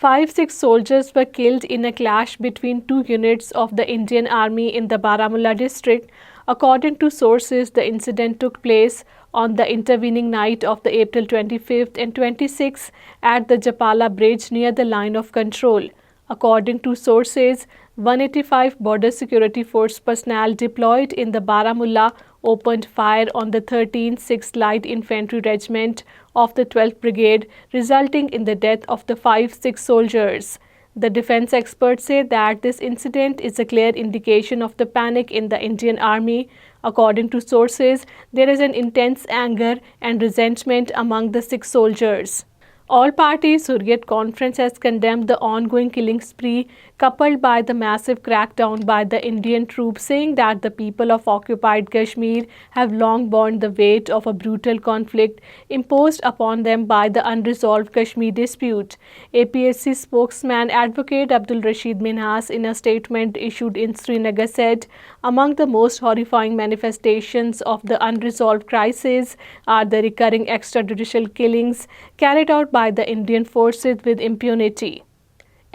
5-6 soldiers were killed in a clash between two units of the Indian Army in the Baramulla district. According to sources, the incident took place on the intervening night of the April 25th and 26th at the Japala bridge near the line of control. According to sources, 185 Border Security Force personnel deployed in the Baramulla opened fire on the 13th 6th Light Infantry Regiment of the 12th Brigade, resulting in the death of the 5-6 soldiers. The defense experts say that this incident is a clear indication of the panic in the Indian Army. According to sources, there is an intense anger and resentment among the 6 soldiers. All-party Hurriyat Conference has condemned the ongoing killing spree coupled by the massive crackdown by the Indian troops, saying that the people of occupied Kashmir have long borne the weight of a brutal conflict imposed upon them by the unresolved Kashmir dispute. APHC spokesman Advocate Abdul Rashid Minhas, in a statement issued in Srinagar, said, "Among the most horrifying manifestations of the unresolved crisis are the recurring extrajudicial killings carried out by the Indian forces with impunity."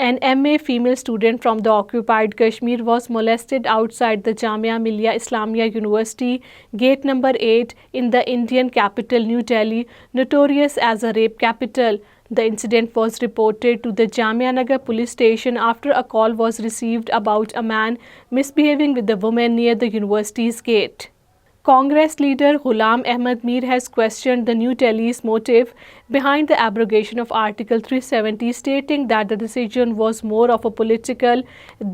An MA female student from the occupied Kashmir was molested outside the Jamia Millia Islamia University, gate number 8 in the Indian capital New Delhi, notorious as a rape capital. The incident was reported to the Jamia Nagar police station after a call was received about a man misbehaving with a woman near the university's gate. Congress leader Ghulam Ahmad Mir has questioned the New Delhi's motive behind the abrogation of Article 370, stating that the decision was more of a political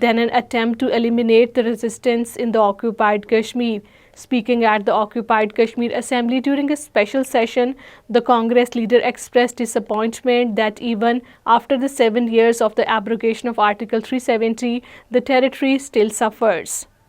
than an attempt to eliminate the resistance in the occupied Kashmir. Speaking at the occupied Kashmir Assembly during a special session, the Congress leader expressed disappointment that even after the 7 years of the abrogation of Article 370, the territory still suffers.